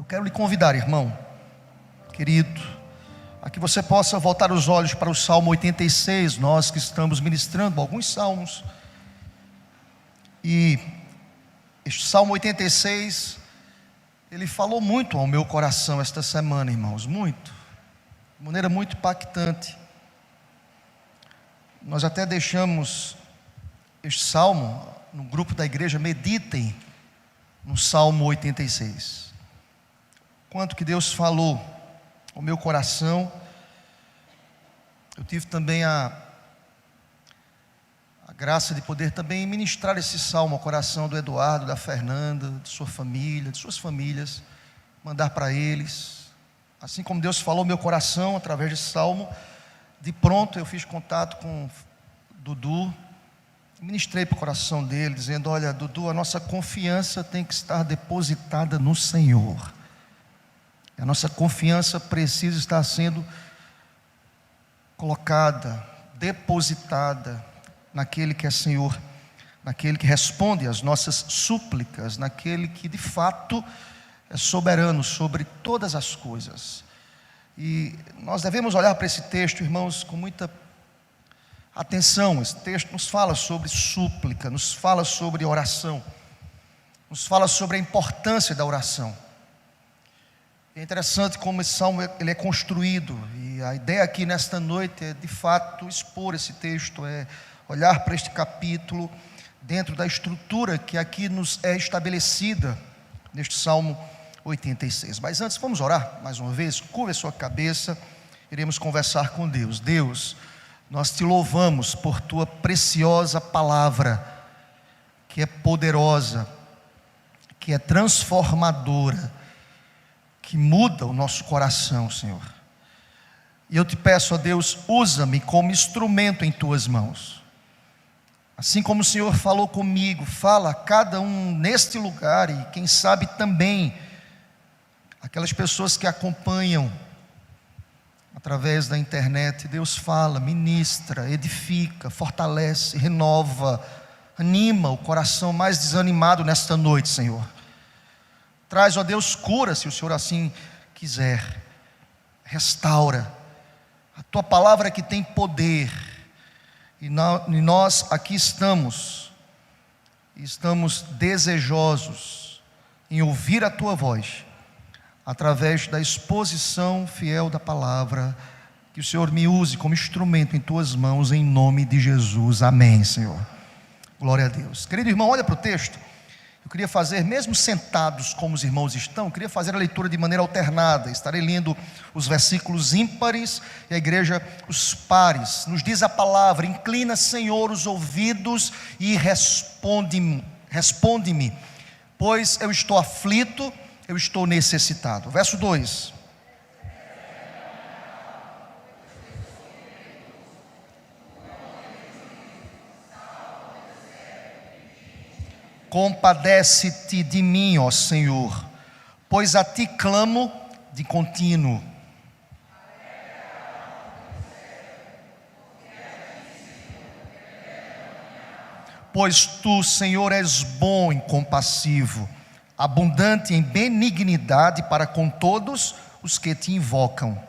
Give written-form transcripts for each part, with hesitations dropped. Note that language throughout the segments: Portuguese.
quero lhe convidar, irmão, querido, a que você possa voltar os olhos para o Salmo 86, nós que estamos ministrando alguns salmos. E este Salmo 86, ele falou muito ao meu coração esta semana, irmãos, muito, de maneira muito impactante. Nós até deixamos este salmo no grupo da igreja, meditem no Salmo 86. Quanto que Deus falou ao meu coração. Eu tive também a graça de poder também ministrar esse salmo ao coração do Eduardo, da Fernanda, de sua família, de suas famílias, mandar para eles. Assim como Deus falou ao meu coração através desse salmo, de pronto eu fiz contato com Dudu, ministrei para o coração dele, dizendo: olha, Dudu, a nossa confiança tem que estar depositada no Senhor. A nossa confiança precisa estar sendo colocada, depositada naquele que é Senhor, naquele que responde às nossas súplicas, naquele que de fato é soberano sobre todas as coisas. E nós devemos olhar para esse texto, irmãos, com muita atenção. Esse texto nos fala sobre súplica, nos fala sobre oração, nos fala sobre a importância da oração. É interessante como esse salmo ele é construído, e a ideia aqui nesta noite é de fato expor esse texto, é olhar para este capítulo dentro da estrutura que aqui nos é estabelecida neste Salmo 86. Mas antes vamos orar mais uma vez, curva a sua cabeça, iremos conversar com Deus. Deus, nós te louvamos por tua preciosa palavra, que é poderosa, que é transformadora, que muda o nosso coração, Senhor. E eu te peço, ó Deus, usa-me como instrumento em tuas mãos. Assim como o Senhor falou comigo, fala a cada um neste lugar, e quem sabe também aquelas pessoas que acompanham através da internet. Deus fala, ministra, edifica, fortalece, renova, anima o coração mais desanimado nesta noite, Senhor. Traz, ó Deus, cura, se o Senhor assim quiser. Restaura. A tua palavra que tem poder. E nós aqui estamos desejosos em ouvir a tua voz, através da exposição fiel da palavra. Que o Senhor me use como instrumento em tuas mãos, em nome de Jesus. Amém, Senhor. Glória a Deus. Querido irmão, olha para o texto. Eu queria fazer, mesmo sentados como os irmãos estão, eu queria fazer a leitura de maneira alternada. Estarei lendo os versículos ímpares e a igreja os pares. Nos diz a palavra: inclina, Senhor, os ouvidos e responde-me, pois eu estou aflito, eu estou necessitado. Verso 2. Compadece-te de mim, ó Senhor, pois a ti clamo de contínuo. Pois tu, Senhor, és bom e compassivo, abundante em benignidade para com todos os que te invocam.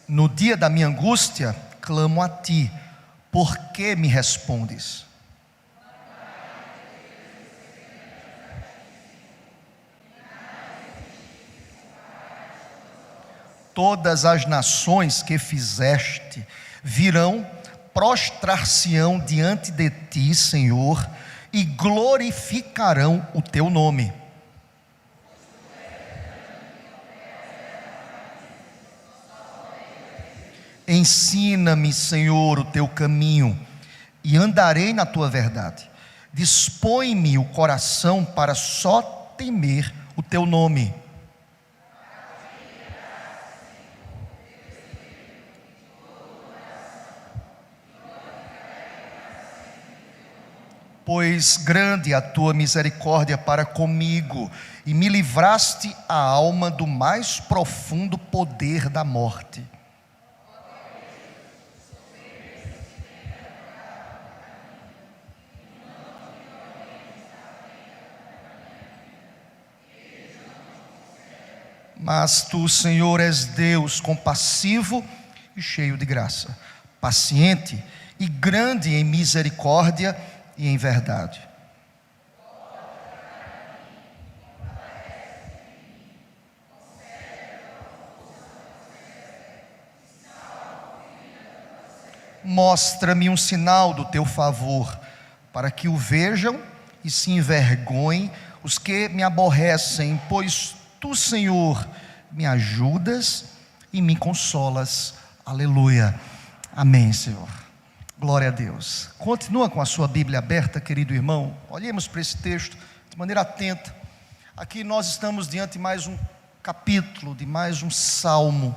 No dia da minha angústia, clamo a ti, por que me respondes? Todas as nações que fizeste virão, prostrar-se-ão diante de ti, Senhor, e glorificarão o teu nome. Ensina-me, Senhor, o teu caminho, e andarei na tua verdade. Dispõe-me o coração para só temer o teu nome. Pois grande é a tua misericórdia para comigo, e me livraste a alma do mais profundo poder da morte. Mas tu, Senhor, és Deus compassivo e cheio de graça, paciente e grande em misericórdia e em verdade. Mostra-me um sinal do teu favor, para que o vejam e se envergonhem os que me aborrecem, pois tu, Senhor, me ajudas e me consolas. Aleluia. Amém, Senhor. Glória a Deus. Continua com a sua Bíblia aberta, querido irmão. Olhemos para esse texto de maneira atenta. Aqui nós estamos diante de mais um capítulo, de mais um salmo,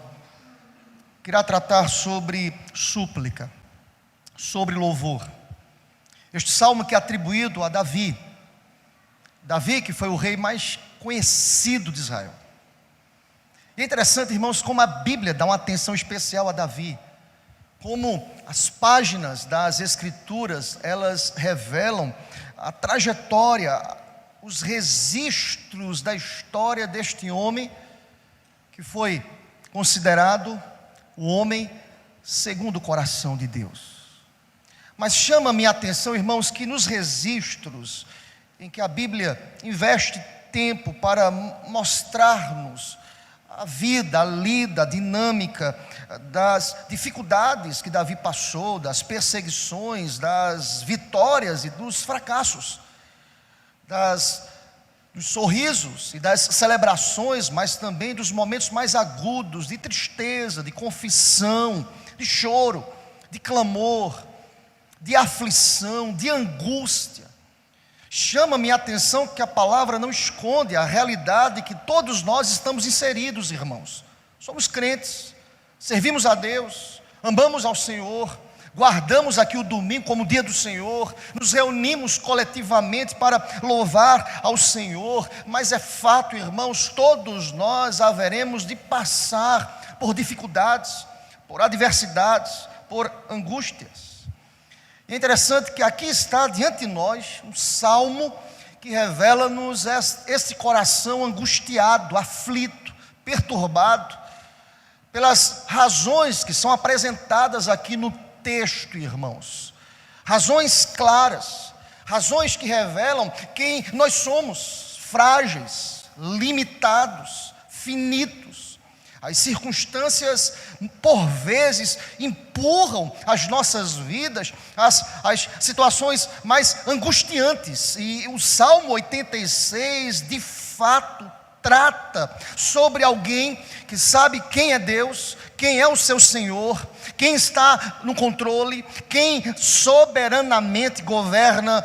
que irá tratar sobre súplica, sobre louvor. Este salmo que é atribuído a Davi. Davi, que foi o rei mais conhecido de Israel. E é interessante, irmãos, como a Bíblia dá uma atenção especial a Davi. Como as páginas das Escrituras, elas revelam a trajetória, os registros da história deste homem, que foi considerado o homem segundo o coração de Deus. Mas chama-me a atenção, irmãos, que nos registros em que a Bíblia investe tempo para mostrar-nos a vida, a lida, a dinâmica das dificuldades que Davi passou, das perseguições, das vitórias e dos fracassos, dos sorrisos e das celebrações, mas também dos momentos mais agudos de tristeza, de confissão, de choro, de clamor, de aflição, de angústia. Chama-me a atenção que a palavra não esconde a realidade que todos nós estamos inseridos, irmãos. Somos crentes, servimos a Deus, amamos ao Senhor, guardamos aqui o domingo como dia do Senhor, nos reunimos coletivamente para louvar ao Senhor, mas é fato, irmãos, todos nós haveremos de passar por dificuldades, por adversidades, por angústias. E é interessante que aqui está diante de nós um salmo que revela-nos esse coração angustiado, aflito, perturbado, pelas razões que são apresentadas aqui no texto, irmãos. Razões claras, razões que revelam quem nós somos, frágeis, limitados, finitos. As circunstâncias, por vezes, empurram as nossas vidas, as situações mais angustiantes. E o Salmo 86, de fato, trata sobre alguém que sabe quem é Deus, quem é o seu Senhor, quem está no controle, quem soberanamente governa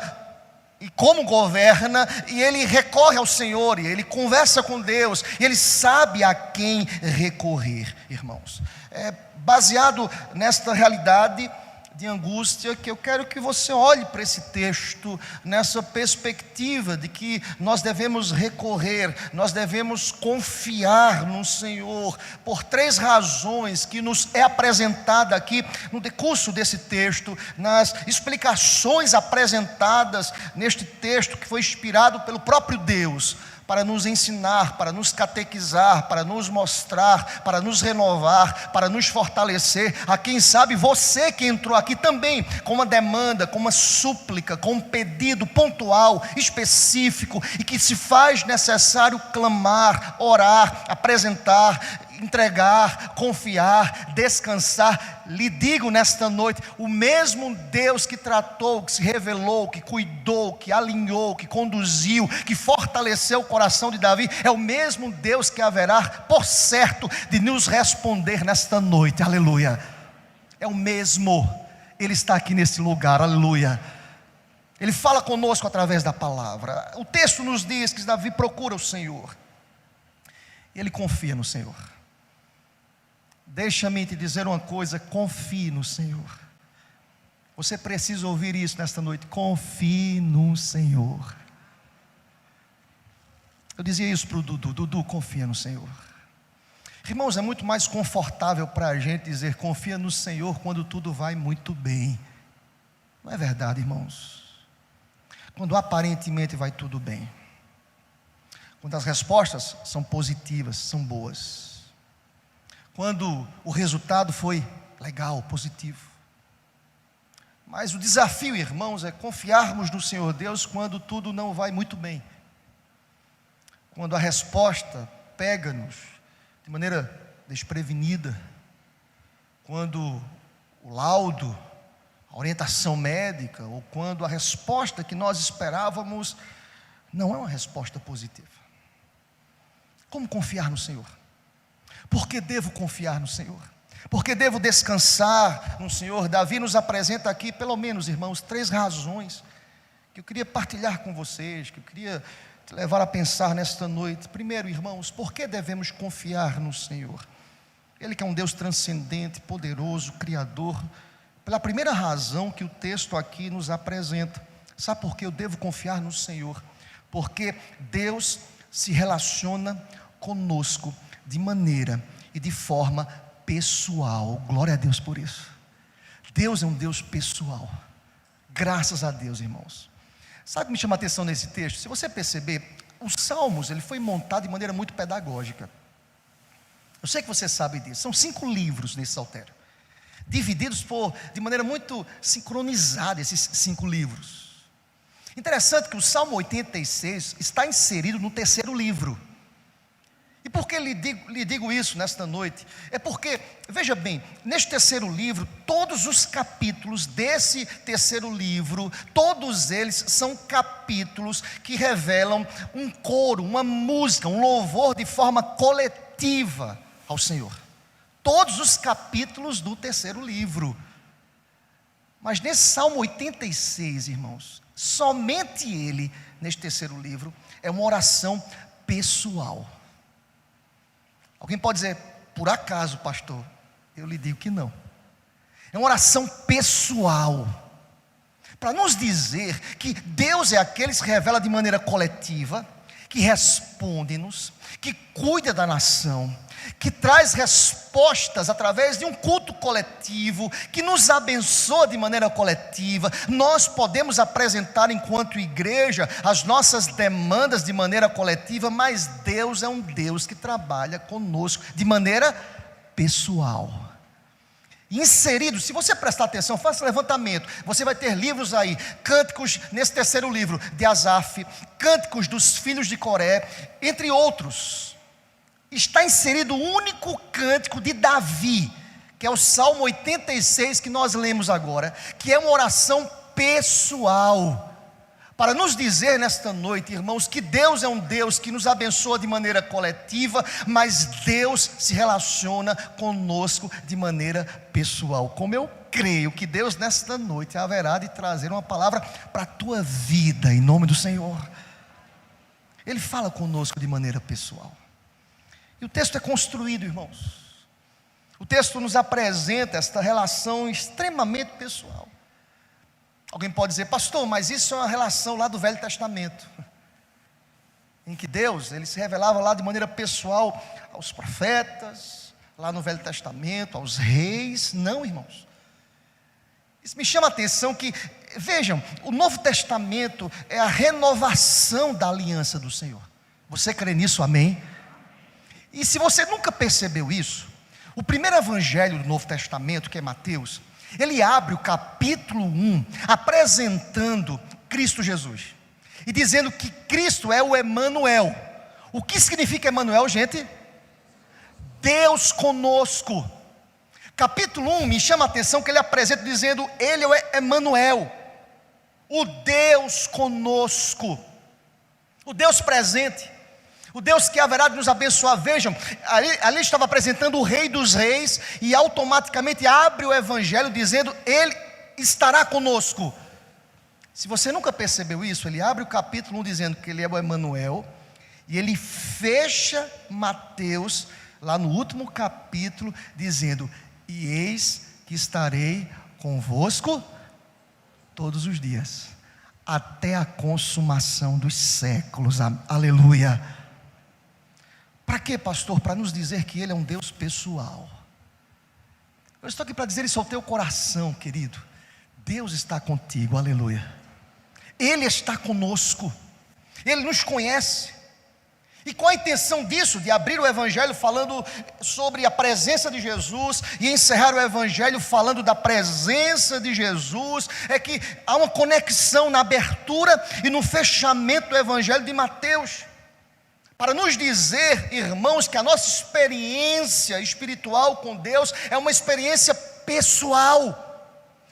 e como governa, e ele recorre ao Senhor, e ele conversa com Deus, e ele sabe a quem recorrer, irmãos. É baseado nesta realidade de angústia que eu quero que você olhe para esse texto, nessa perspectiva de que nós devemos recorrer, nós devemos confiar no Senhor, por três razões que nos é apresentada aqui no decurso desse texto, nas explicações apresentadas neste texto que foi inspirado pelo próprio Deus, para nos ensinar, para nos catequizar, para nos mostrar, para nos renovar, para nos fortalecer. A quem sabe você que entrou aqui também com uma demanda, com uma súplica, com um pedido pontual, específico, e que se faz necessário clamar, orar, apresentar, entregar, confiar, descansar. Lhe digo nesta noite, o mesmo Deus que tratou, que se revelou, que cuidou, que alinhou, que conduziu, que fortaleceu o coração de Davi, é o mesmo Deus que haverá, por certo, de nos responder nesta noite. Aleluia. É o mesmo. Ele está aqui nesse lugar. Aleluia. Ele fala conosco através da palavra. O texto nos diz que Davi procura o Senhor, ele confia no Senhor. Deixa-me te dizer uma coisa: confie no Senhor. Você precisa ouvir isso nesta noite. Confie no Senhor. Eu dizia isso para o Dudu, confia no Senhor. Irmãos, é muito mais confortável para a gente dizer confia no Senhor quando tudo vai muito bem. Não é verdade, irmãos? Quando aparentemente vai tudo bem, quando as respostas são positivas, são boas, quando o resultado foi legal, positivo. Mas o desafio, irmãos, é confiarmos no Senhor Deus quando tudo não vai muito bem, quando a resposta pega-nos de maneira desprevenida, quando o laudo, a orientação médica, ou quando a resposta que nós esperávamos não é uma resposta positiva. Como confiar no Senhor? Por que devo confiar no Senhor? Por que devo descansar no Senhor? Davi nos apresenta aqui, pelo menos, irmãos, 3 razões que eu queria partilhar com vocês, que eu queria te levar a pensar nesta noite. Primeiro, irmãos, por que devemos confiar no Senhor? Ele que é um Deus transcendente, poderoso, criador. Pela primeira razão que o texto aqui nos apresenta. Sabe por que eu devo confiar no Senhor? Porque Deus se relaciona conosco de maneira e de forma pessoal. Glória a Deus por isso. Deus é um Deus pessoal. Graças a Deus, irmãos. Sabe o que me chama a atenção nesse texto? Se você perceber, os Salmos, ele foi montado de maneira muito pedagógica. Eu sei que você sabe disso. São 5 livros nesse saltério, divididos de maneira muito sincronizada, esses 5 livros. Interessante que o Salmo 86 está inserido no 3º livro. E por que lhe digo isso nesta noite? É porque, veja bem, neste 3º livro, todos os capítulos desse 3º livro, todos eles são capítulos que revelam um coro, uma música, um louvor de forma coletiva ao Senhor. Todos os capítulos do 3º livro. Mas nesse Salmo 86, irmãos, somente ele, neste 3º livro, é uma oração pessoal. Alguém pode dizer, por acaso, pastor? Eu lhe digo que não. É uma oração pessoal, para nos dizer que Deus é aquele que se revela de maneira coletiva, que responde-nos, que cuida da nação, que traz respostas através de um culto coletivo, que nos abençoa de maneira coletiva. Nós podemos apresentar enquanto igreja as nossas demandas de maneira coletiva, mas Deus é um Deus que trabalha conosco de maneira pessoal. Inserido, se você prestar atenção, faça levantamento, você vai ter livros aí, cânticos nesse 3º livro de Asaf, cânticos dos filhos de Coré, entre outros. Está inserido o único cântico de Davi, que é o Salmo 86 que nós lemos agora, que é uma oração pessoal, para nos dizer nesta noite, irmãos, que Deus é um Deus que nos abençoa de maneira coletiva, mas Deus se relaciona conosco de maneira pessoal. Como eu creio que Deus nesta noite haverá de trazer uma palavra para a tua vida, em nome do Senhor. Ele fala conosco de maneira pessoal. E o texto é construído, irmãos. O texto nos apresenta esta relação extremamente pessoal. Alguém pode dizer, pastor, mas isso é uma relação lá do Velho Testamento, em que Deus, ele se revelava lá de maneira pessoal aos profetas, lá no Velho Testamento, aos reis. Não, irmãos. Isso me chama a atenção que, vejam, o Novo Testamento é a renovação da aliança do Senhor. Você crê nisso, amém? E se você nunca percebeu isso, o primeiro evangelho do Novo Testamento, que é Mateus, ele abre o capítulo 1, apresentando Cristo Jesus, e dizendo que Cristo é o Emanuel. O que significa Emanuel, gente? Deus conosco. Capítulo 1 me chama a atenção que ele apresenta dizendo, ele é o Emanuel, o Deus conosco, o Deus presente, o Deus que haverá de nos abençoar. Vejam, ali estava apresentando o Rei dos Reis, e automaticamente abre o Evangelho dizendo, ele estará conosco. Se você nunca percebeu isso, ele abre o capítulo 1 dizendo que ele é o Emanuel, e ele fecha Mateus, lá no último capítulo, dizendo, e eis que estarei convosco todos os dias, até a consumação dos séculos. Aleluia. Para quê, pastor? Para nos dizer que ele é um Deus pessoal. Eu estou aqui para dizer isso ao teu coração, querido. Deus está contigo, aleluia. Ele está conosco, ele nos conhece, E qual a intenção disso? De abrir o Evangelho falando sobre a presença de Jesus e encerrar o Evangelho falando da presença de Jesus. É que há uma conexão na abertura e no fechamento do Evangelho de Mateus, para nos dizer, irmãos, que a nossa experiência espiritual com Deus é uma experiência pessoal.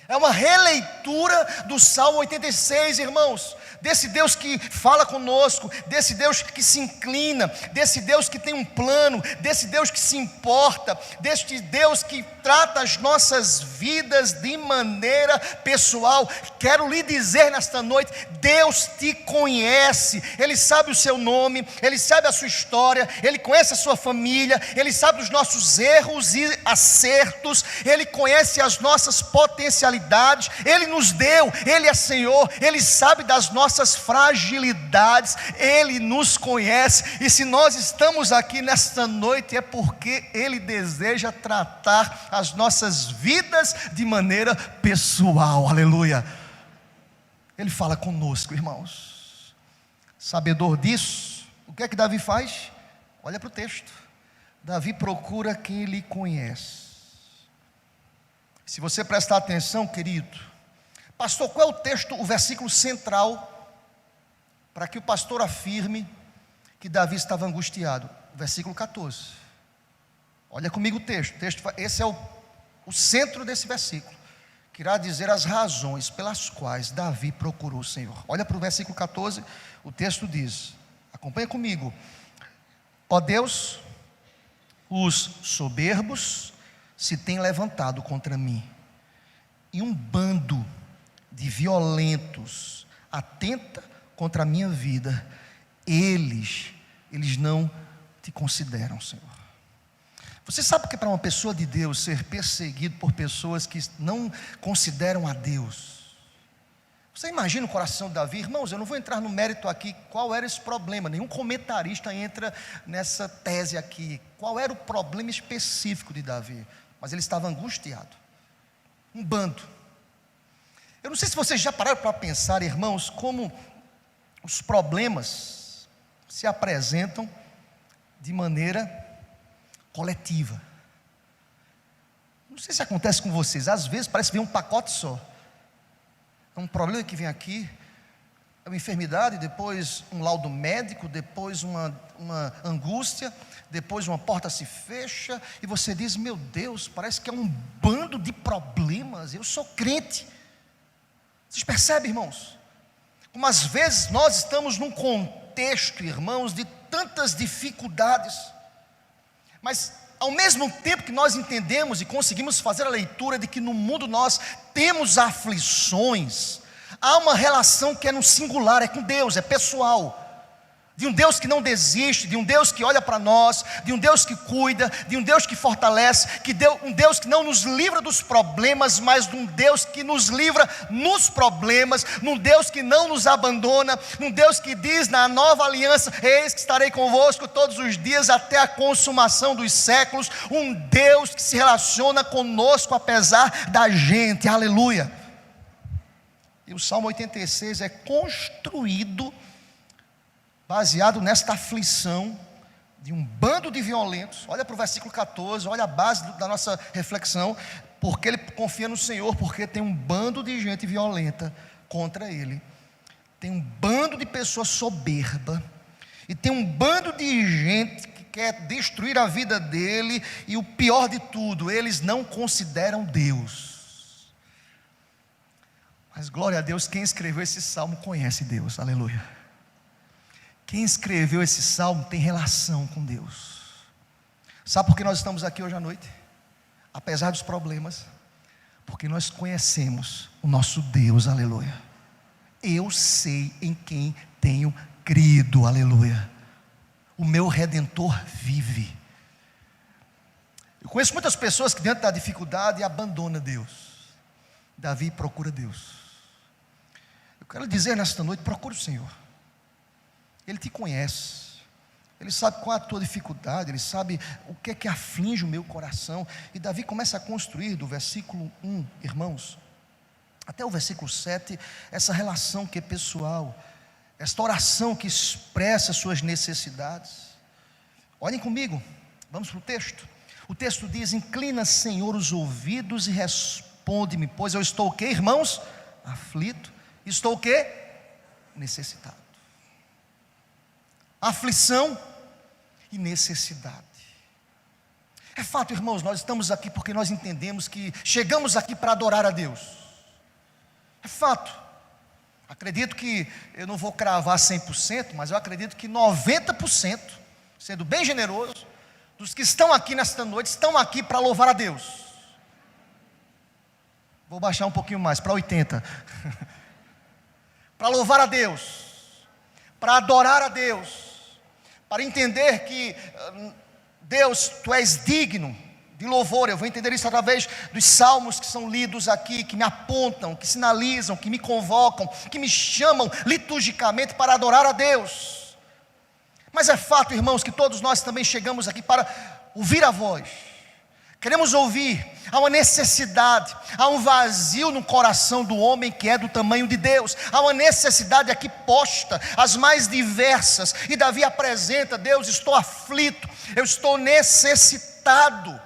É uma releitura do Salmo 86, irmãos. Desse Deus que fala conosco, desse Deus que se inclina, desse Deus que tem um plano, desse Deus que se importa, deste Deus que trata as nossas vidas de maneira pessoal. Quero lhe dizer nesta noite, Deus te conhece, Ele sabe o seu nome, Ele sabe a sua história, Ele conhece a sua família, Ele sabe os nossos erros e acertos, Ele conhece as nossas potencialidades, Ele nos deu, Ele é Senhor, Ele sabe das nossas fragilidades, Ele nos conhece, e se nós estamos aqui nesta noite é porque Ele deseja tratar as nossas vidas de maneira pessoal, aleluia. Ele fala conosco, irmãos. Sabedor disso, o que é que Davi faz? Olha para o texto. Davi procura quem lhe conhece. Se você prestar atenção, querido, pastor, qual é o texto, o versículo central para que o pastor afirme que Davi estava angustiado? Versículo 14. Olha comigo o texto. Esse é o centro desse versículo, que irá dizer as razões pelas quais Davi procurou o Senhor. Olha para o versículo 14, o texto diz, acompanha comigo: ó Deus, os soberbos se têm levantado contra mim, e um bando de violentos atenta contra a minha vida. Eles não te consideram, Senhor. Você sabe que para uma pessoa de Deus ser perseguido por pessoas que não consideram a Deus, você imagina o coração de Davi? Irmãos, eu não vou entrar no mérito aqui qual era esse problema, nenhum comentarista entra nessa tese aqui, qual era o problema específico de Davi, mas ele estava angustiado. Um bando. Eu não sei se vocês já pararam para pensar, irmãos, como os problemas se apresentam de maneira coletiva. Não sei se acontece com vocês, às vezes parece que vem um pacote só. É um problema que vem aqui, é uma enfermidade, depois um laudo médico, depois uma angústia, depois uma porta se fecha, e você diz, meu Deus, parece que é um bando de problemas. Eu sou crente. Vocês percebem, irmãos? Como às vezes nós estamos num contexto, irmãos, de tantas dificuldades, mas ao mesmo tempo que nós entendemos e conseguimos fazer a leitura de que no mundo nós temos aflições, há uma relação que é no singular, é com Deus, é pessoal, de um Deus que não desiste, de um Deus que olha para nós, de um Deus que cuida, de um Deus que fortalece, um Deus que não nos livra dos problemas, mas de um Deus que nos livra nos problemas, num Deus que não nos abandona, num Deus que diz na nova aliança, eis que estarei convosco todos os dias até a consumação dos séculos, um Deus que se relaciona conosco apesar da gente, aleluia. E o Salmo 86 é construído baseado nesta aflição de um bando de violentos. Olha para o versículo 14, olha a base da nossa reflexão, porque ele confia no Senhor, porque tem um bando de gente violenta contra ele, tem um bando de pessoas soberba, e tem um bando de gente que quer destruir a vida dele, e o pior de tudo, eles não consideram Deus. Mas glória a Deus, quem escreveu esse salmo conhece Deus, aleluia. Quem escreveu esse salmo tem relação com Deus. Sabe por que nós estamos aqui hoje à noite? Apesar dos problemas, porque nós conhecemos o nosso Deus, aleluia. Eu sei em quem tenho crido, aleluia. O meu Redentor vive. Eu conheço muitas pessoas que diante da dificuldade abandonam Deus. Davi procura Deus. Eu quero dizer nesta noite, procure o Senhor. Ele te conhece, Ele sabe qual é a tua dificuldade, Ele sabe o que é que aflige o meu coração. E Davi começa a construir do versículo 1, irmãos, até o versículo 7, essa relação que é pessoal, esta oração que expressa suas necessidades. Olhem comigo, vamos para o texto. O texto diz: inclina, Senhor, os ouvidos e responde-me, pois eu estou o quê, irmãos? Aflito. Estou o quê? Necessitado. Aflição e necessidade. É fato, irmãos, nós estamos aqui porque nós entendemos que chegamos aqui para adorar a Deus. É fato. Acredito que, eu não vou cravar 100%, mas eu acredito que 90%, sendo bem generoso, dos que estão aqui nesta noite, estão aqui para louvar a Deus. Vou baixar um pouquinho mais, para 80%. Para louvar a Deus, para adorar a Deus, para entender que Deus, Tu és digno de louvor. Eu vou entender isso através dos salmos que são lidos aqui, que me apontam, que sinalizam, que me convocam, que me chamam liturgicamente para adorar a Deus. Mas é fato, irmãos, que todos nós também chegamos aqui para ouvir a voz. Queremos ouvir. Há uma necessidade, há um vazio no coração do homem que é do tamanho de Deus. Há uma necessidade aqui posta, as mais diversas. E Davi apresenta: Deus, estou aflito, eu estou necessitado.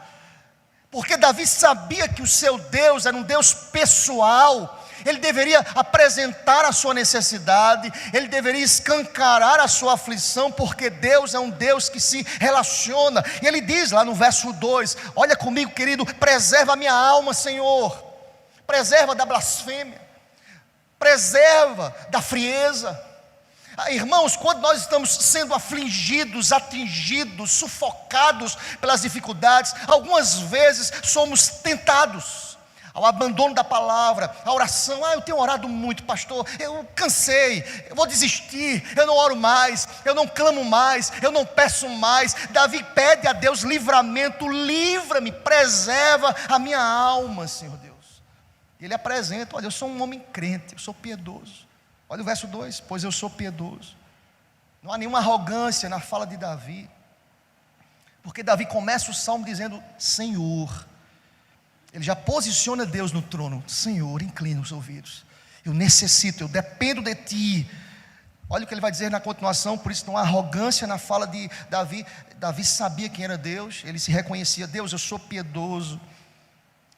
Porque Davi sabia que o seu Deus era um Deus pessoal. Ele deveria apresentar a sua necessidade, ele deveria escancarar a sua aflição, porque Deus é um Deus que se relaciona. E ele diz lá no verso 2, olha comigo, querido: preserva a minha alma, Senhor, preserva da blasfêmia, preserva da frieza. Irmãos, quando nós estamos sendo afligidos, atingidos, sufocados pelas dificuldades, algumas vezes somos tentados ao abandono da palavra, à oração. Eu tenho orado muito, pastor, eu cansei, eu vou desistir, eu não oro mais, eu não clamo mais, eu não peço mais. Davi pede a Deus livramento: livra-me, preserva a minha alma, Senhor Deus. E ele apresenta: olha, eu sou um homem crente, eu sou piedoso. Olha o verso 2, pois eu sou piedoso. Não há nenhuma arrogância na fala de Davi, porque Davi começa o salmo dizendo: Senhor. Ele já posiciona Deus no trono. Senhor, inclina os ouvidos, eu necessito, eu dependo de Ti. Olha o que ele vai dizer na continuação. Por isso não há arrogância na fala de Davi. Davi sabia quem era Deus, ele se reconhecia: Deus, eu sou piedoso,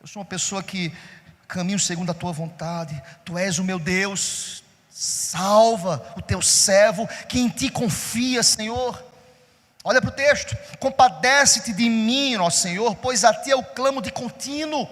eu sou uma pessoa que caminho segundo a Tua vontade. Tu és o meu Deus, salva o Teu servo que em Ti confia, Senhor. Olha para o texto: compadece-te de mim, ó Senhor, pois a Ti eu clamo de contínuo.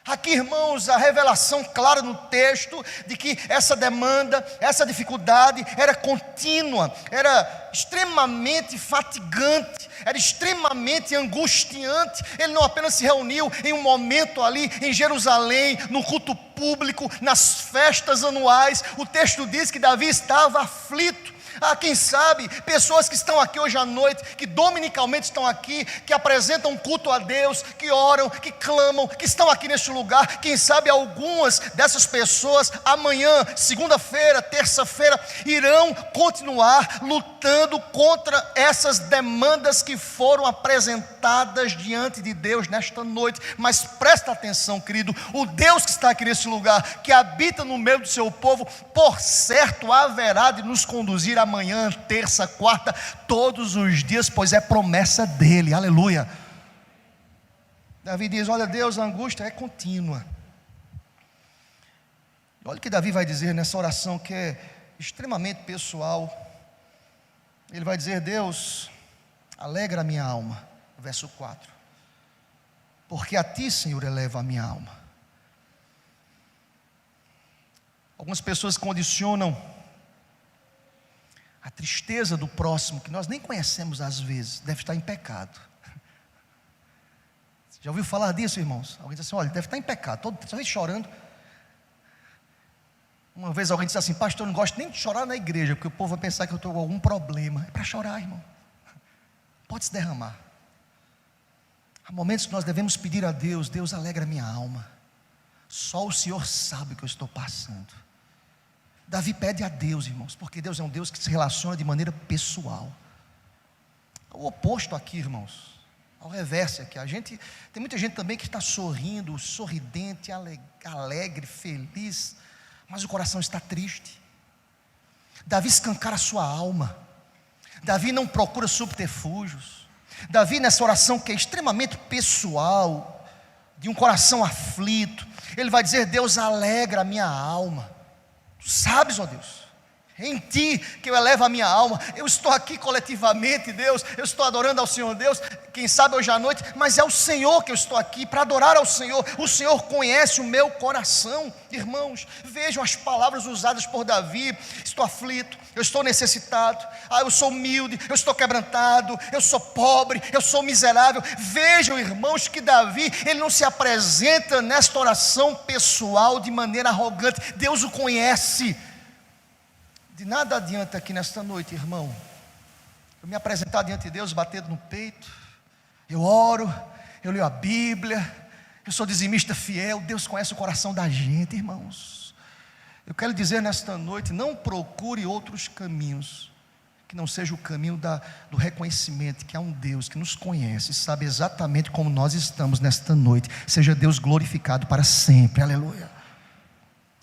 Aqui, irmãos, a revelação clara no texto de que essa demanda, essa dificuldade era contínua, era extremamente fatigante, era extremamente angustiante. Ele não apenas se reuniu em um momento ali em Jerusalém, no culto público, nas festas anuais. O texto diz que Davi estava aflito. Quem sabe, pessoas que estão aqui hoje à noite, que dominicalmente estão aqui, que apresentam culto a Deus, que oram, que clamam, que estão aqui neste lugar. Quem sabe algumas dessas pessoas amanhã, segunda-feira, terça-feira, irão continuar lutando contra essas demandas que foram apresentadas diante de Deus nesta noite. Mas presta atenção, querido: o Deus que está aqui nesse lugar, que habita no meio do seu povo, por certo haverá de nos conduzir amanhã, terça, quarta, todos os dias, pois é promessa dele. Aleluia. Davi diz: olha, Deus, a angústia é contínua. Olha o que Davi vai dizer nessa oração, que é extremamente pessoal. Ele vai dizer: Deus, alegra a minha alma. Verso 4: porque a Ti, Senhor, eleva a minha alma. Algumas pessoas condicionam a tristeza do próximo, que nós nem conhecemos às vezes, deve estar em pecado. Já ouviu falar disso, irmãos? Alguém diz assim: olha, deve estar em pecado, toda vez chorando. Uma vez alguém disse assim: pastor, eu não gosto nem de chorar na igreja, porque o povo vai pensar que eu estou com algum problema. É para chorar, irmão. Pode se derramar. Há momentos que nós devemos pedir a Deus: Deus, alegra minha alma. Só o Senhor sabe o que eu estou passando. Davi pede a Deus, irmãos, porque Deus é um Deus que se relaciona de maneira pessoal. O oposto aqui, irmãos, ao reverso aqui, tem muita gente também que está sorrindo, sorridente, alegre, feliz, mas o coração está triste. Davi escancara a sua alma. Davi não procura subterfúgios. Davi, nessa oração que é extremamente pessoal, de um coração aflito, ele vai dizer: Deus, alegra a minha alma. Tu sabes, ó Deus, em ti que eu elevo a minha alma. Eu estou aqui coletivamente, Deus, eu estou adorando ao Senhor, Deus, quem sabe hoje à noite, mas é o Senhor que eu estou aqui para adorar ao Senhor. O Senhor conhece o meu coração. Irmãos, vejam as palavras usadas por Davi: estou aflito, eu estou necessitado, eu sou humilde, eu estou quebrantado, eu sou pobre, eu sou miserável. Vejam, irmãos, que Davi, ele não se apresenta nesta oração pessoal de maneira arrogante. Deus o conhece. De nada adianta aqui nesta noite, irmão, eu me apresentar diante de Deus batendo no peito. Eu oro, eu leio a Bíblia, eu sou dizimista fiel. Deus conhece o coração da gente, irmãos. Eu quero dizer nesta noite: não procure outros caminhos que não seja o caminho do reconhecimento que há um Deus que nos conhece, sabe exatamente como nós estamos nesta noite. Seja Deus glorificado para sempre, aleluia.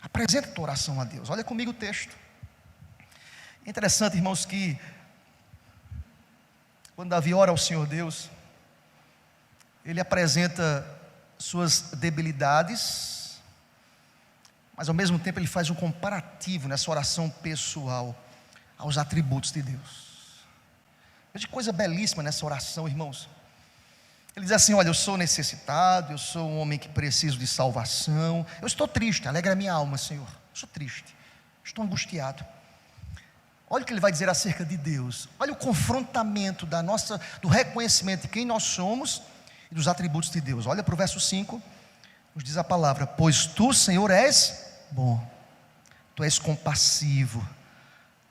Apresenta a tua oração a Deus. Olha comigo o texto. É interessante, irmãos, que quando Davi ora ao Senhor Deus, ele apresenta suas debilidades, mas ao mesmo tempo ele faz um comparativo nessa oração pessoal aos atributos de Deus. Veja que coisa belíssima nessa oração, irmãos. Ele diz assim: olha, eu sou necessitado, eu sou um homem que preciso de salvação, eu estou triste, alegra a minha alma, Senhor. Eu sou triste, estou angustiado. Olha o que ele vai dizer acerca de Deus. Olha o confrontamento do reconhecimento de quem nós somos e dos atributos de Deus. Olha para o verso 5, nos diz a palavra: pois tu, Senhor, és bom, tu és compassivo,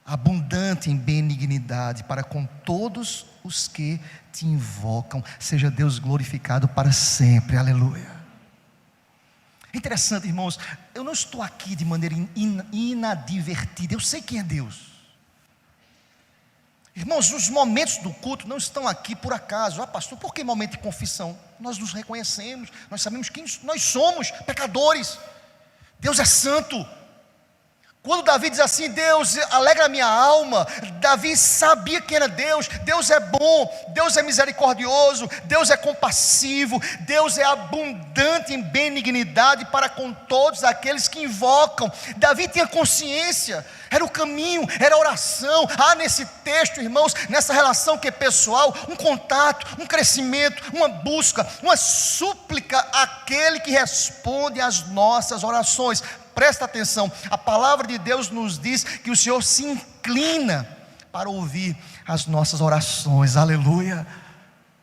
abundante em benignidade para com todos os que te invocam. Seja Deus glorificado para sempre, aleluia. É interessante, irmãos, eu não estou aqui de maneira inadvertida, eu sei quem é Deus. Irmãos, os momentos do culto não estão aqui por acaso. Pastor, por que momento de confissão? Nós nos reconhecemos, nós sabemos quem nós somos, pecadores. Deus é santo. Quando Davi diz assim: Deus alegra a minha alma, Davi sabia quem era Deus. Deus é bom, Deus é misericordioso, Deus é compassivo, Deus é abundante em benignidade para com todos aqueles que invocam. Davi tinha consciência, era o caminho, era a oração. Há nesse texto, irmãos, nessa relação que é pessoal, um contato, um crescimento, uma busca, uma súplica àquele que responde às nossas orações. Presta atenção, a palavra de Deus nos diz que o Senhor se inclina para ouvir as nossas orações, aleluia,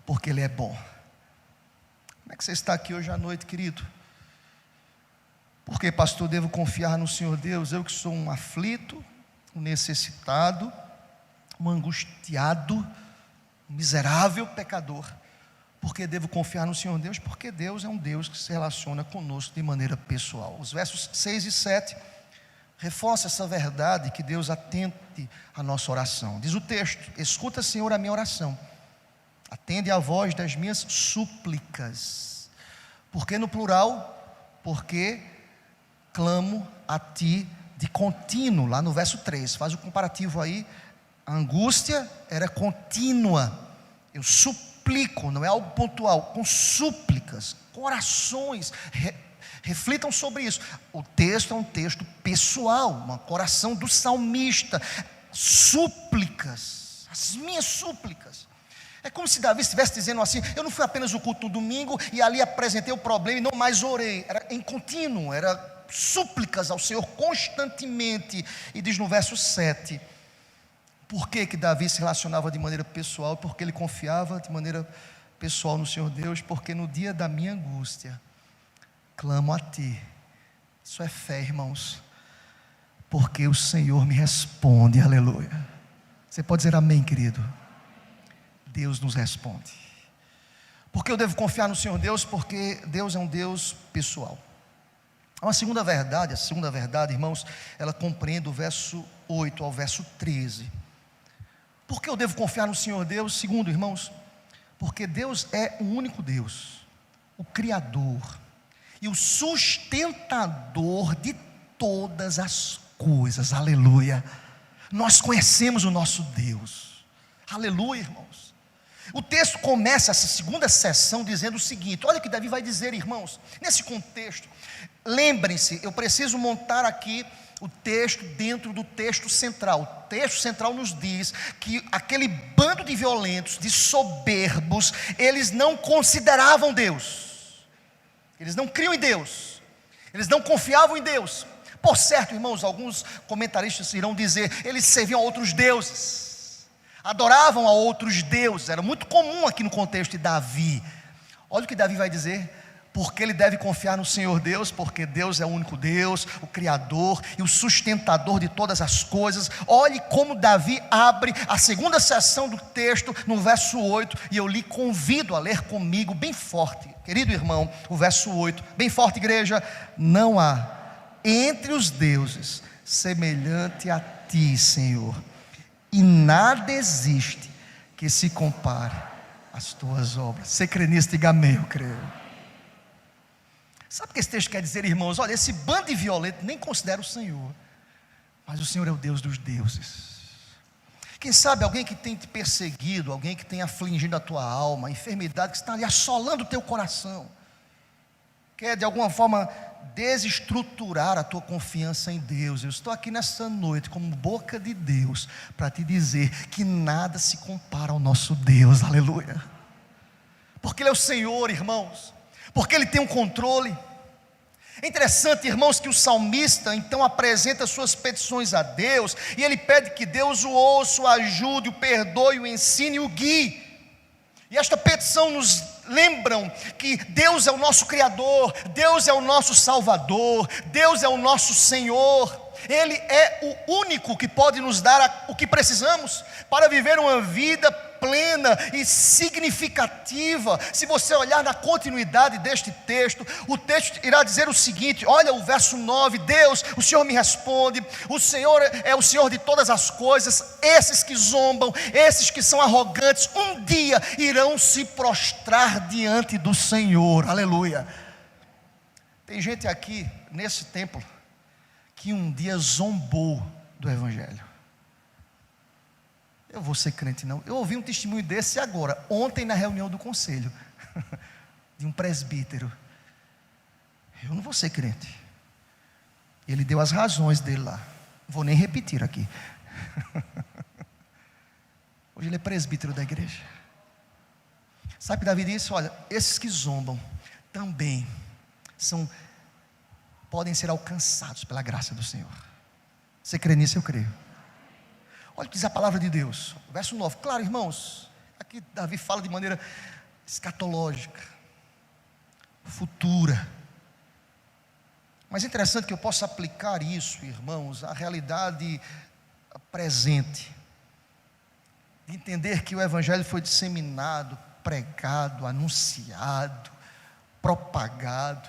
porque Ele é bom. Como é que você está aqui hoje à noite, querido? Porque, pastor, devo confiar no Senhor Deus? Eu que sou um aflito, um necessitado, um angustiado, um miserável pecador. Porque devo confiar no Senhor Deus? Porque Deus é um Deus que se relaciona conosco de maneira pessoal. Os versos 6 e 7 reforçam essa verdade, que Deus atende à nossa oração. Diz o texto: escuta, Senhor, a minha oração, atende à voz das minhas súplicas. Por que no plural? Porque clamo a ti de contínuo. Lá no verso 3, faz o comparativo aí. A angústia era contínua. Eu suplico, não é algo pontual, com súplicas, com orações. Reflitam sobre isso. O texto é um texto pessoal, uma oração do salmista. Súplicas, as minhas súplicas. É como se Davi estivesse dizendo assim: eu não fui apenas o culto no domingo e ali apresentei o problema e não mais orei. Era em contínuo, era súplicas ao Senhor constantemente. E diz no verso 7, por que Davi se relacionava de maneira pessoal? Porque ele confiava de maneira pessoal no Senhor Deus. Porque no dia da minha angústia, clamo a ti. Isso é fé, irmãos. Porque o Senhor me responde, aleluia. Você pode dizer amém, querido? Deus nos responde. Porque eu devo confiar no Senhor Deus? Porque Deus é um Deus pessoal. Há uma segunda verdade, a segunda verdade, irmãos, ela compreende o verso 8 ao verso 13. Por que eu devo confiar no Senhor Deus? Segundo, irmãos, porque Deus é o único Deus, o Criador e o sustentador de todas as coisas, aleluia. Nós conhecemos o nosso Deus. Aleluia, irmãos. O texto começa essa segunda sessão dizendo o seguinte: olha o que Davi vai dizer, irmãos, nesse contexto. Lembrem-se, eu preciso montar aqui o texto dentro do texto central. O texto central nos diz que aquele bando de violentos, de soberbos, eles não consideravam Deus, eles não criam em Deus, eles não confiavam em Deus. Por certo, irmãos, alguns comentaristas irão dizer, eles serviam a outros deuses, adoravam a outros deuses. Era muito comum aqui no contexto de Davi. Olha o que Davi vai dizer: porque ele deve confiar no Senhor Deus, porque Deus é o único Deus, o Criador e o sustentador de todas as coisas. Olhe como Davi abre a segunda seção do texto no verso 8, e eu lhe convido a ler comigo bem forte, querido irmão, o verso 8, bem forte, igreja: não há entre os deuses semelhante a ti, Senhor, e nada existe que se compare às tuas obras. Você crê nisso? Diga amém. Eu creio. Sabe o que esse texto quer dizer, irmãos? Olha, esse bando de violento nem considera o Senhor, mas o Senhor é o Deus dos deuses. Quem sabe alguém que tem te perseguido, alguém que tem afligido a tua alma, a enfermidade que está ali assolando o teu coração, quer de alguma forma desestruturar a tua confiança em Deus. Eu estou aqui nessa noite como boca de Deus para te dizer que nada se compara ao nosso Deus. Aleluia. Porque Ele é o Senhor, irmãos, porque Ele tem um controle. É interessante, irmãos, que o salmista então apresenta suas petições a Deus, e ele pede que Deus o ouça, o ajude, o perdoe, o ensine e o guie. E esta petição nos lembram que Deus é o nosso Criador, Deus é o nosso Salvador, Deus é o nosso Senhor. Ele é o único que pode nos dar o que precisamos para viver uma vida plena e significativa. Se você olhar na continuidade deste texto, o texto irá dizer o seguinte: olha o verso 9: Deus, o Senhor me responde, o Senhor é o Senhor de todas as coisas. Esses que zombam, esses que são arrogantes, um dia irão se prostrar diante do Senhor. Aleluia. Tem gente aqui nesse templo que um dia zombou do Evangelho. Eu vou ser crente não. Eu ouvi um testemunho desse agora, ontem na reunião do conselho, de um presbítero. Eu não vou ser crente. Ele deu as razões dele lá. Não vou nem repetir aqui. Hoje ele é presbítero da igreja. Sabe o que Davi disse? Olha, esses que zombam também podem ser alcançados pela graça do Senhor. Você crê nisso? Eu creio. Olha o que diz a palavra de Deus, verso 9. Claro, irmãos, aqui Davi fala de maneira escatológica, futura. Mas é interessante que eu possa aplicar isso, irmãos, à realidade presente. De entender que o Evangelho foi disseminado, pregado, anunciado, propagado.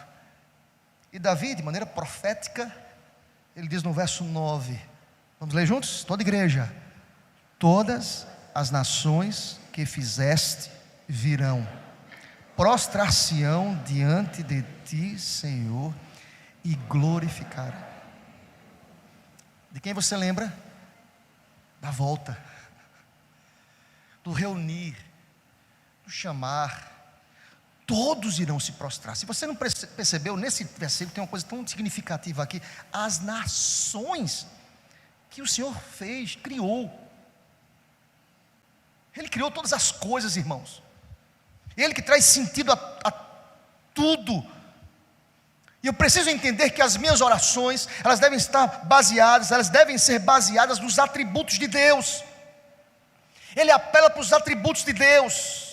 E Davi, de maneira profética, ele diz no verso 9, vamos ler juntos? Toda igreja: todas as nações que fizeste virão, prostrar-se-ão diante de ti, Senhor, e glorificarão. De quem você lembra? Da volta, do reunir, do chamar. Todos irão se prostrar. Se você não percebeu, nesse versículo tem uma coisa tão significativa aqui: as nações que o Senhor fez, criou. Ele criou todas as coisas, irmãos. Ele que traz sentido a tudo. E eu preciso entender que as minhas orações, elas devem ser baseadas nos atributos de Deus. Ele apela para os atributos de Deus.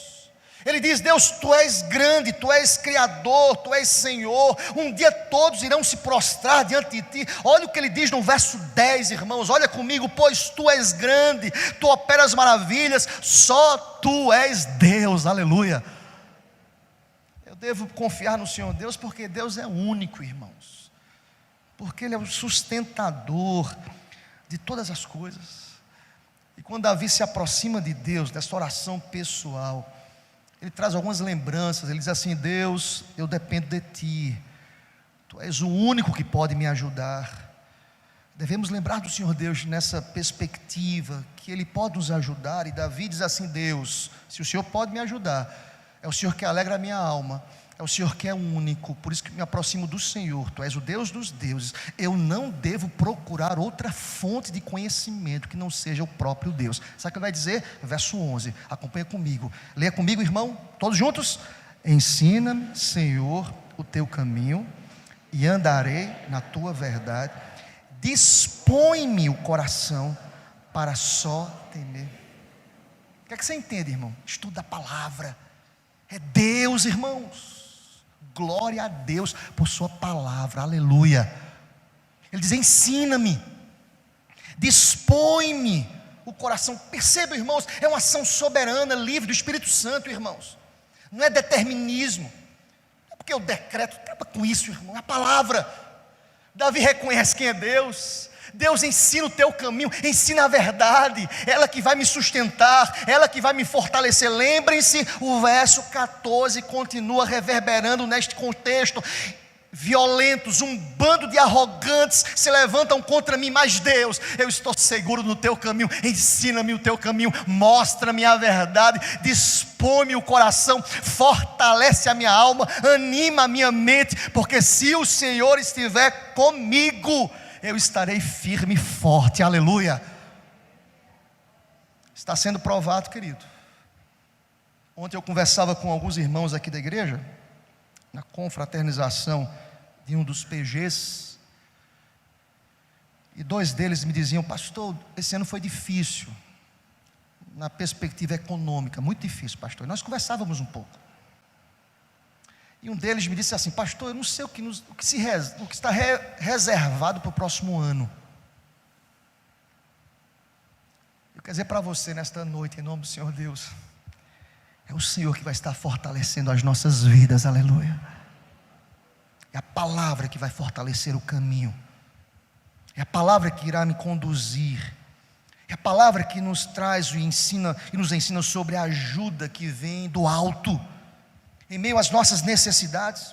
Ele diz: Deus, Tu és grande, Tu és Criador, Tu és Senhor. Um dia todos irão se prostrar diante de Ti. Olha o que ele diz no verso 10, irmãos. Olha comigo: pois Tu és grande, Tu operas maravilhas, só Tu és Deus. Aleluia. Eu devo confiar no Senhor Deus, porque Deus é único, irmãos. Porque Ele é o sustentador de todas as coisas. E quando Davi se aproxima de Deus, dessa oração pessoal, ele traz algumas lembranças. Ele diz assim: Deus, eu dependo de Ti, Tu és o único que pode me ajudar. Devemos lembrar do Senhor Deus nessa perspectiva, que Ele pode nos ajudar. E Davi diz assim: Deus, se o Senhor pode me ajudar, é o Senhor que alegra a minha alma, é o Senhor que é único, por isso que me aproximo do Senhor. Tu és o Deus dos deuses. Eu não devo procurar outra fonte de conhecimento que não seja o próprio Deus. Sabe o que ele vai dizer? Verso 11, acompanha comigo, leia comigo, irmão, todos juntos. Ensina-me, Senhor, o teu caminho, e andarei na tua verdade. Dispõe-me o coração para só temer. O que é que você entende, irmão? Estuda a palavra. É Deus, irmãos. Glória a Deus por sua palavra, aleluia. Ele diz: ensina-me, dispõe-me o coração. Perceba, irmãos, é uma ação soberana, livre do Espírito Santo, irmãos. Não é determinismo, não é porque eu decreto, acaba com isso, irmão, é a palavra. Davi reconhece quem é Deus. Deus ensina o teu caminho, ensina a verdade, ela que vai me sustentar, ela que vai me fortalecer. Lembrem-se, o verso 14 continua reverberando neste contexto. Violentos, um bando de arrogantes se levantam contra mim, mas Deus, eu estou seguro no teu caminho. Ensina-me o teu caminho, mostra-me a verdade, dispõe-me o coração, fortalece a minha alma, anima a minha mente, porque se o Senhor estiver comigo, eu estarei firme e forte, aleluia. Está sendo provado, querido. Ontem eu conversava com alguns irmãos aqui da igreja, na confraternização de um dos PGs, e dois deles me diziam: pastor, esse ano foi difícil, na perspectiva econômica, muito difícil, pastor. E nós conversávamos um pouco, e um deles me disse assim: pastor, eu não sei o que está reservado para o próximo ano. Eu quero dizer para você nesta noite, em nome do Senhor Deus, é o Senhor que vai estar fortalecendo as nossas vidas, aleluia. É a palavra que vai fortalecer o caminho, é a palavra que irá me conduzir, é a palavra que nos traz e nos ensina sobre a ajuda que vem do alto, em meio às nossas necessidades.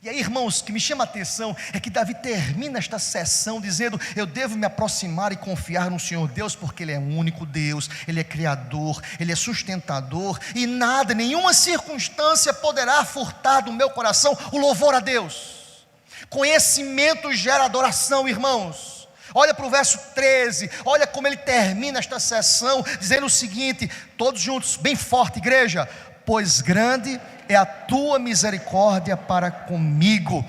E aí, irmãos, o que me chama a atenção é que Davi termina esta sessão dizendo: eu devo me aproximar e confiar no Senhor Deus, porque Ele é o único Deus, Ele é Criador, Ele é sustentador, e nada, nenhuma circunstância poderá furtar do meu coração o louvor a Deus. Conhecimento gera adoração, irmãos. Olha para o verso 13, olha como ele termina esta sessão, dizendo o seguinte, todos juntos, bem forte, igreja: pois grande é a tua misericórdia para comigo,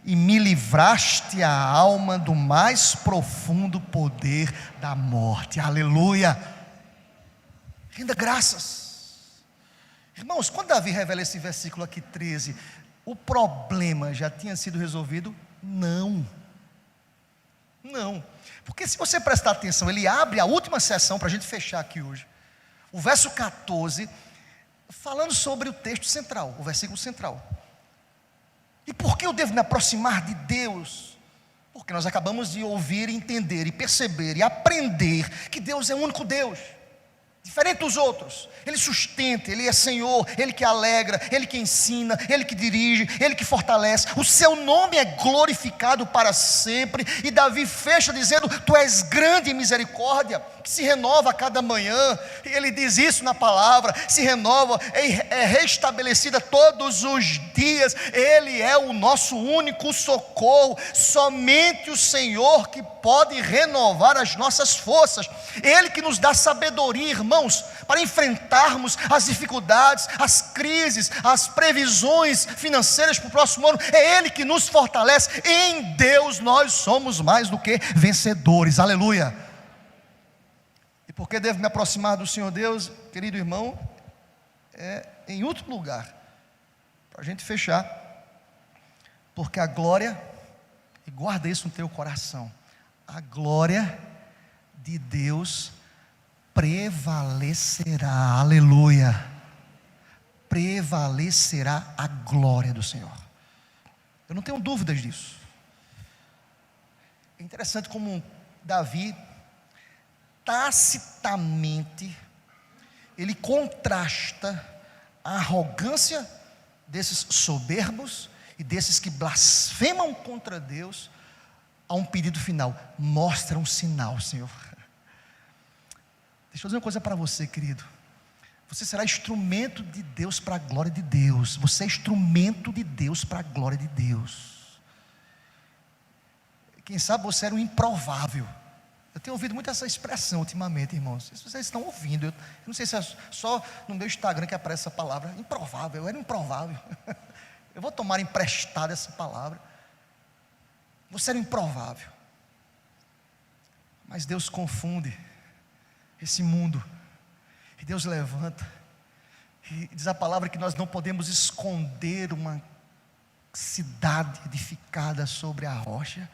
e me livraste a alma do mais profundo poder da morte. Aleluia. Renda graças. Irmãos, quando Davi revela esse versículo aqui 13, o problema já tinha sido resolvido? Não, porque se você prestar atenção, ele abre a última sessão para a gente fechar aqui hoje, o verso 14, falando sobre o texto central, o versículo central. E por que eu devo me aproximar de Deus? Porque nós acabamos de ouvir, entender e perceber e aprender que Deus é o único Deus, diferente dos outros. Ele sustenta, Ele é Senhor, Ele que alegra, Ele que ensina, Ele que dirige, Ele que fortalece. O seu nome é glorificado para sempre. E Davi fecha dizendo: tu és grande em misericórdia, que se renova a cada manhã. E ele diz isso na palavra: se renova, é restabelecida todos os dias. Ele é o nosso único socorro. Somente o Senhor que pode renovar as nossas forças. Ele que nos dá sabedoria, irmãos, para enfrentarmos as dificuldades, as crises, as previsões financeiras para o próximo ano. É Ele que nos fortalece. Em Deus nós somos mais do que vencedores, aleluia. E por que devo me aproximar do Senhor Deus, querido irmão? Em último lugar, para a gente fechar, porque a glória, e guarda isso no teu coração, a glória de Deus prevalecerá, aleluia. Prevalecerá a glória do Senhor. Eu não tenho dúvidas disso. É interessante como Davi, tacitamente, ele contrasta a arrogância desses soberbos e desses que blasfemam contra Deus, há um pedido final: mostra um sinal, Senhor. Deixa eu dizer uma coisa para você, querido. Você será instrumento de Deus para a glória de Deus. Você é instrumento de Deus para a glória de Deus. Quem sabe você era um improvável. Eu tenho ouvido muito essa expressão ultimamente, irmãos. Se vocês estão ouvindo, eu não sei se é só no meu Instagram que aparece essa palavra. Improvável, eu era improvável. Eu vou tomar emprestada essa palavra. Você era improvável. Mas Deus confunde esse mundo. E Deus levanta. E diz a palavra que nós não podemos esconder uma cidade edificada sobre a rocha.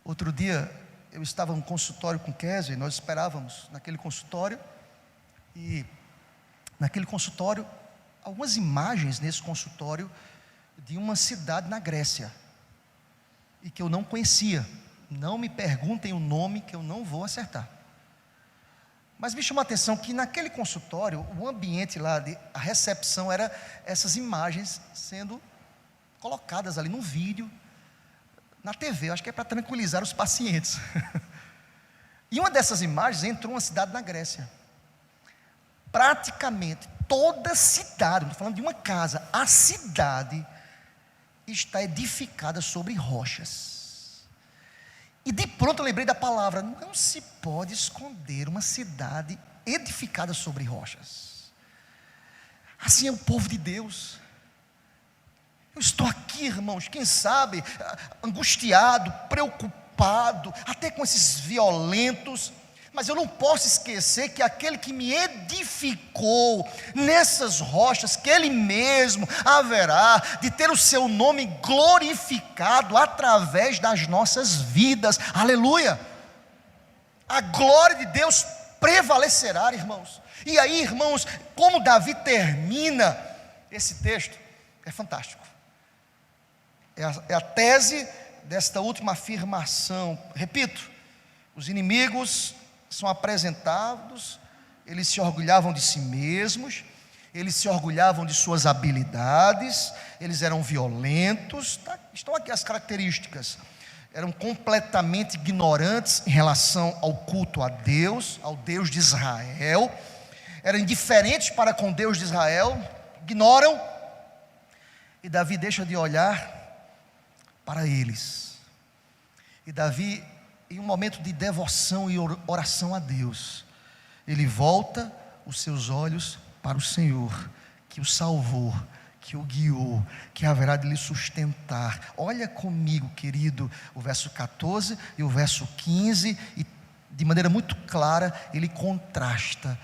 Outro dia eu estava num consultório com Kézia, e nós esperávamos naquele consultório. E naquele consultório, algumas imagens nesse consultório de uma cidade na Grécia, e que eu não conhecia. Não me perguntem o nome, que eu não vou acertar. Mas me chamou a atenção que naquele consultório, o ambiente lá, a recepção era essas imagens sendo colocadas ali no vídeo, na TV. Eu acho que é para tranquilizar os pacientes. E uma dessas imagens entrou uma cidade na Grécia. Praticamente toda a cidade, não estou falando de uma casa, a cidade está edificada sobre rochas. E de pronto eu lembrei da palavra: não se pode esconder uma cidade edificada sobre rochas. Assim é o povo de Deus. Eu estou aqui, irmãos, quem sabe, angustiado, preocupado, até com esses violentos, mas eu não posso esquecer que aquele que me edificou nessas rochas, que Ele mesmo haverá de ter o seu nome glorificado através das nossas vidas. Aleluia! A glória de Deus prevalecerá, irmãos. E aí, irmãos, como Davi termina esse texto, é fantástico. É a tese desta última afirmação. Repito, os inimigos são apresentados, eles se orgulhavam de si mesmos, eles se orgulhavam de suas habilidades, eles eram violentos, tá? Estão aqui as características. Eram completamente ignorantes em relação ao culto a Deus, ao Deus de Israel, eram indiferentes para com Deus de Israel, ignoram, e Davi deixa de olhar para eles. E Davi, em um momento de devoção e oração a Deus, ele volta os seus olhos para o Senhor, que o salvou, que o guiou, que haverá de lhe sustentar. Olha comigo, querido, o verso 14 e o verso 15, e de maneira muito clara, ele contrasta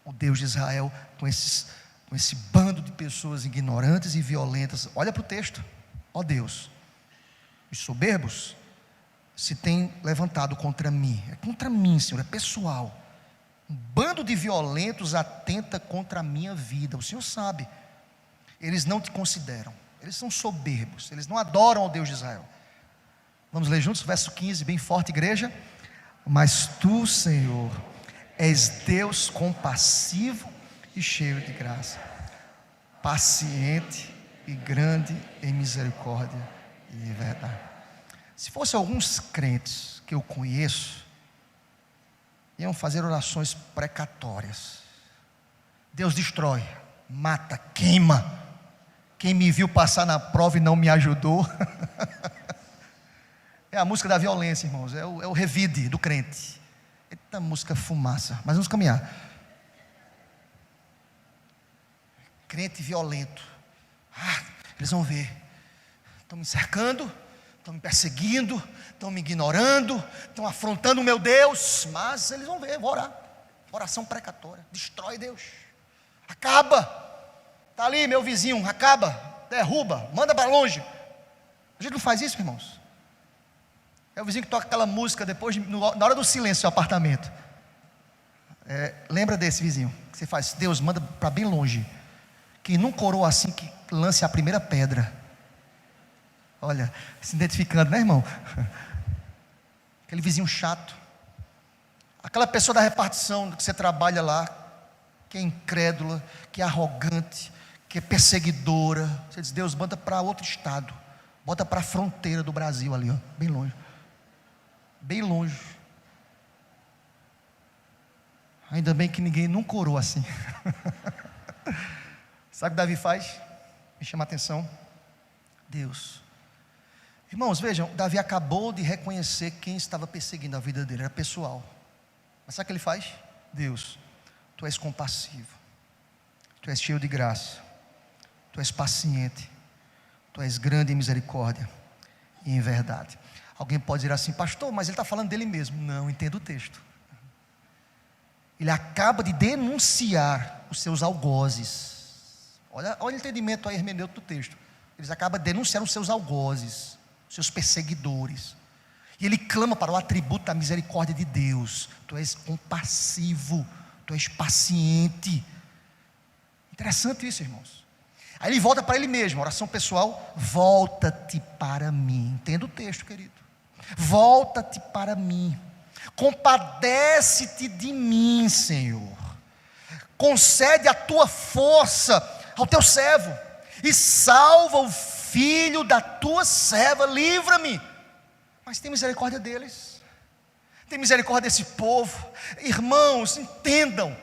o Deus de Israel com esse bando de pessoas ignorantes e violentas. Olha para o texto. Ó Deus, os soberbos se têm levantado contra mim. É contra mim, Senhor, é pessoal. Um bando de violentos atenta contra a minha vida. O Senhor sabe. Eles não te consideram. Eles são soberbos. Eles não adoram ao Deus de Israel. Vamos ler juntos, verso 15, bem forte, igreja. Mas tu, Senhor, és Deus compassivo e cheio de graça, paciente e grande em misericórdia e verdade. Se fosse alguns crentes que eu conheço, iam fazer orações precatórias. Deus destrói, mata, queima. Quem me viu passar na prova e não me ajudou. É a música da violência, irmãos. É o revide do crente. Eita música fumaça. Mas vamos caminhar. Crente violento. Eles vão ver. Estão me cercando, estão me perseguindo, estão me ignorando, estão afrontando o meu Deus. Mas eles vão ver, vou orar. Oração precatória. Destrói Deus. Acaba. Está ali meu vizinho, acaba, derruba, manda para longe. A gente não faz isso, irmãos. É o vizinho que toca aquela música depois, na hora do silêncio do apartamento. Lembra desse vizinho que você faz? Deus, manda para bem longe. Quem não corou assim, que lance a primeira pedra. Olha, se identificando, né, irmão? Aquele vizinho chato. Aquela pessoa da repartição que você trabalha lá, que é incrédula, que é arrogante, que é perseguidora. Você diz, Deus, manda para outro estado, bota para a fronteira do Brasil ali, ó, bem longe. bem longe. Ainda bem que ninguém nunca orou assim. Sabe o que Davi faz? Me chama a atenção. Deus. Irmãos, vejam, Davi acabou de reconhecer quem estava perseguindo a vida dele, era pessoal. Mas sabe o que ele faz? Deus, Tu és compassivo, Tu és cheio de graça, Tu és paciente, Tu és grande em misericórdia e em verdade. Alguém pode dizer assim, pastor, mas ele está falando dele mesmo. Não, entenda o texto. Ele acaba de denunciar os seus algozes. Olha o entendimento aí, hermenêutico do texto. Eles acabam de denunciar os seus algozes, os seus perseguidores. E ele clama para o atributo da misericórdia de Deus. Tu és compassivo, Tu és paciente. Interessante isso, irmãos. Aí ele volta para ele mesmo, oração pessoal. Volta-te para mim. Entenda o texto, querido. Volta-te para mim. Compadece-te de mim, Senhor. Concede a tua força ao teu servo e salva o filho da tua serva. Livra-me. Mas tem misericórdia deles, tem misericórdia desse povo. Irmãos, entendam,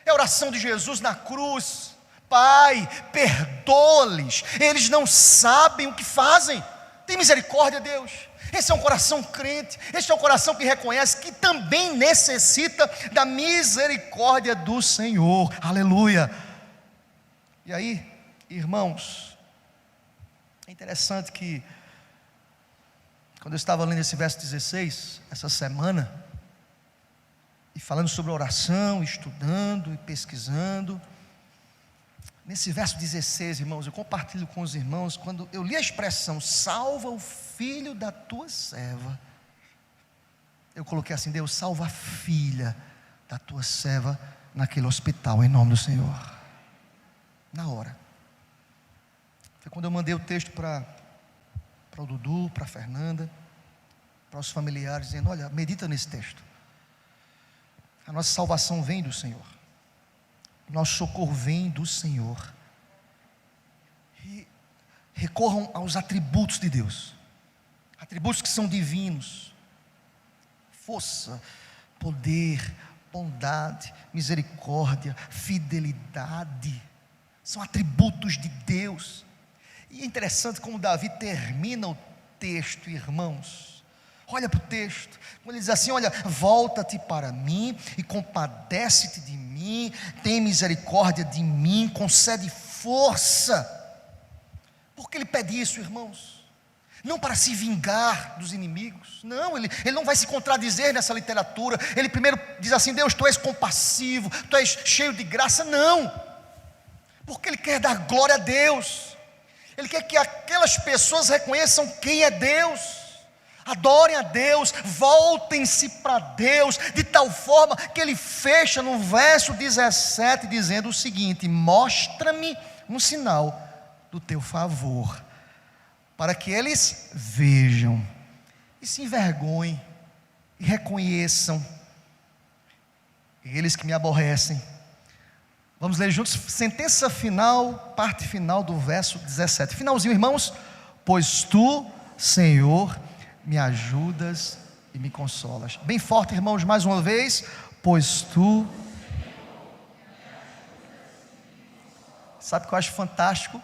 é a oração de Jesus na cruz. Pai, perdoa-lhes, eles não sabem o que fazem. Tem misericórdia, Deus. Esse é um coração crente, este é um coração que reconhece que também necessita da misericórdia do Senhor. Aleluia. E aí, irmãos, é interessante que quando eu estava lendo esse verso 16, essa semana, e falando sobre oração, estudando e pesquisando, nesse verso 16, irmãos, eu compartilho com os irmãos, quando eu li a expressão, salva o filho da tua serva, eu coloquei assim, Deus, salva a filha da tua serva naquele hospital, em nome do Senhor. Na hora. Foi quando eu mandei o texto para o Dudu, para a Fernanda, para os familiares, dizendo, olha, medita nesse texto. A nossa salvação vem do Senhor. Nosso socorro vem do Senhor. E recorram aos atributos de Deus. Atributos que são divinos. Força, poder, bondade, misericórdia, fidelidade. São atributos de Deus. E é interessante como Davi termina o texto, irmãos. Olha para o texto, quando ele diz assim, olha, volta-te para mim e compadece-te de mim, tem misericórdia de mim, concede força. Por que ele pede isso, irmãos? Não para se vingar dos inimigos, não, ele não vai se contradizer nessa literatura. Ele primeiro diz assim, Deus, Tu és compassivo, Tu és cheio de graça, não, porque ele quer dar glória a Deus. Ele quer que aquelas pessoas reconheçam quem é Deus, adorem a Deus, voltem-se para Deus, de tal forma que ele fecha no verso 17 dizendo o seguinte, mostra-me um sinal do Teu favor, para que eles vejam e se envergonhem e reconheçam, eles que me aborrecem. Vamos ler juntos, sentença final, parte final do verso 17. Finalzinho, irmãos. Pois Tu, Senhor, me ajudas e me consolas. Bem forte, irmãos, mais uma vez. Pois Tu. Sabe o que eu acho fantástico?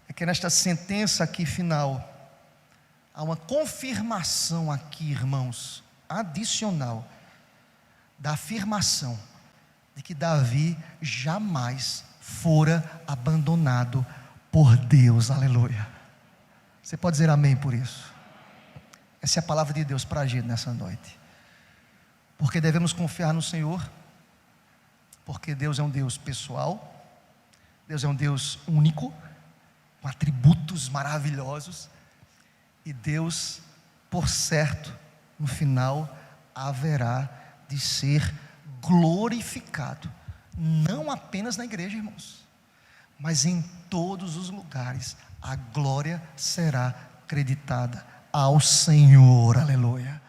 É que nesta sentença aqui final, há uma confirmação aqui, irmãos, adicional, da afirmação de que Davi jamais fora abandonado por Deus, aleluia. Você pode dizer amém por isso? Essa é a palavra de Deus para a gente nessa noite, porque devemos confiar no Senhor, porque Deus é um Deus pessoal, Deus é um Deus único, com atributos maravilhosos, e Deus, por certo, no final, haverá de ser glorificado, não apenas na igreja, irmãos, mas em todos os lugares, a glória será acreditada ao Senhor, aleluia.